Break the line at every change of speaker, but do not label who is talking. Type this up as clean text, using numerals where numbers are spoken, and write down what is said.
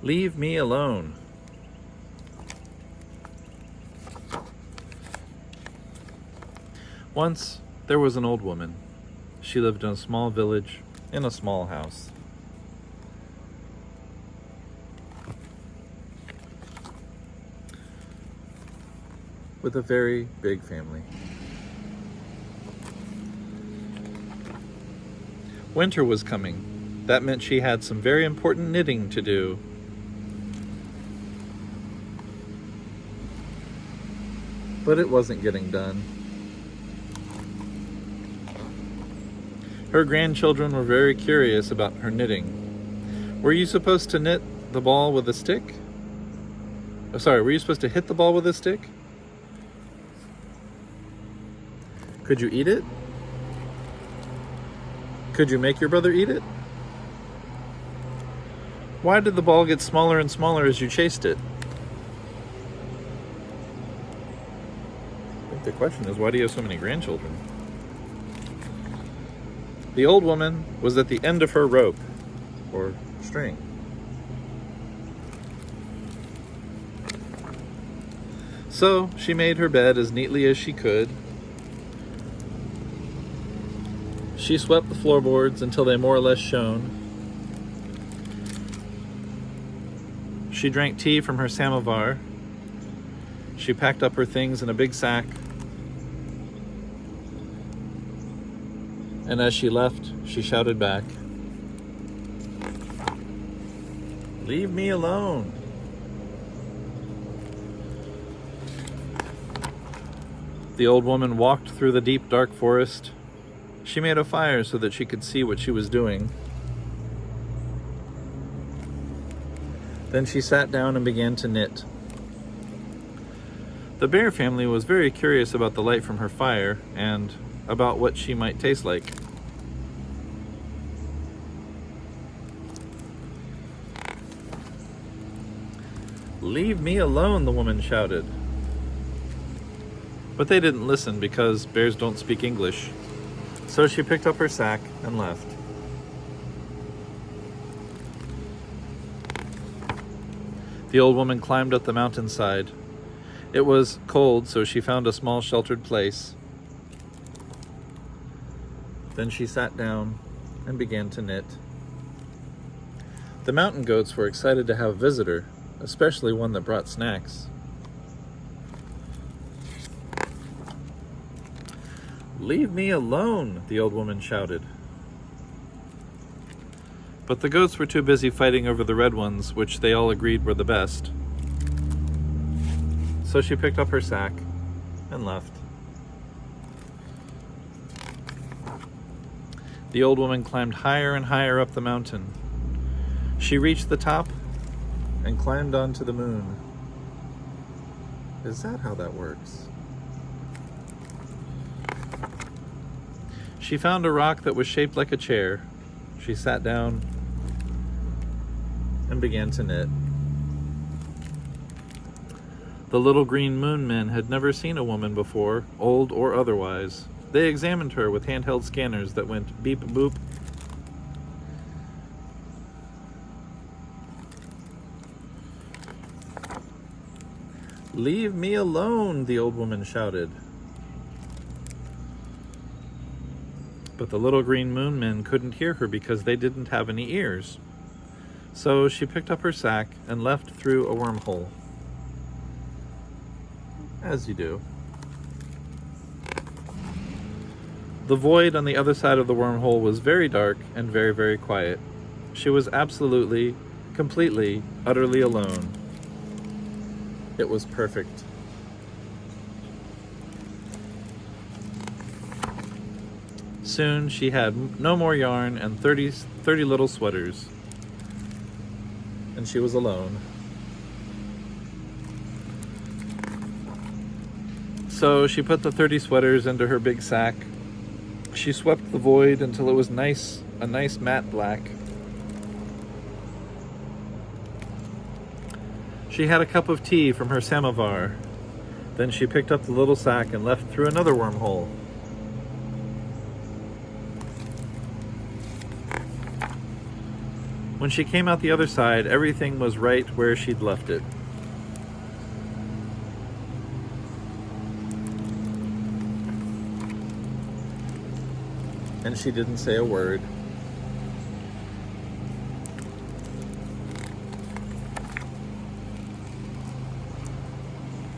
Leave me alone. Once, there was an old woman. She lived in a small village, in a small house. With a very big family. Winter was coming. That meant she had some very important knitting to do. But it wasn't getting done. Her grandchildren were very curious about her knitting. Were you supposed to knit the ball with a stick? Oh, sorry, were you supposed to hit the ball with a stick? Could you eat it? Could you make your brother eat it? Why did the ball get smaller and smaller as you chased it? I think the question is, why do you have so many grandchildren? The old woman was at the end of her rope, or string. So she made her bed as neatly as she could. She swept the floorboards until they more or less shone. She drank tea from her samovar. She packed up her things in a big sack. And as she left, she shouted back, "Leave me alone." The old woman walked through the deep, dark forest. She made a fire so that she could see what she was doing. Then she sat down and began to knit. The bear family was very curious about the light from her fire and about what she might taste like. "Leave me alone," the woman shouted. But they didn't listen because bears don't speak English. So she picked up her sack and left. The old woman climbed up the mountainside. It was cold, so she found a small sheltered place. Then she sat down and began to knit. The mountain goats were excited to have a visitor, especially one that brought snacks. "Leave me alone," the old woman shouted. But the goats were too busy fighting over the red ones, which they all agreed were the best. So she picked up her sack and left. The old woman climbed higher and higher up the mountain. She reached the top and climbed onto the moon. Is that how that works? She found a rock that was shaped like a chair. She sat down and began to knit. The little green moon men had never seen a woman before, old or otherwise. They examined her with handheld scanners that went beep boop. "Leave me alone," the old woman shouted. But the little green moon men couldn't hear her because they didn't have any ears. So she picked up her sack and left through a wormhole. As you do. The void on the other side of the wormhole was very dark and very, very quiet. She was absolutely, completely, utterly alone. It was perfect. Soon she had no more yarn and 30 little sweaters. And she was alone. So she put the 30 sweaters into her big sack. She swept the void until it was a nice matte black. She had a cup of tea from her samovar. Then she picked up the little sack and left through another wormhole. When she came out the other side, everything was right where she'd left it. And she didn't say a word.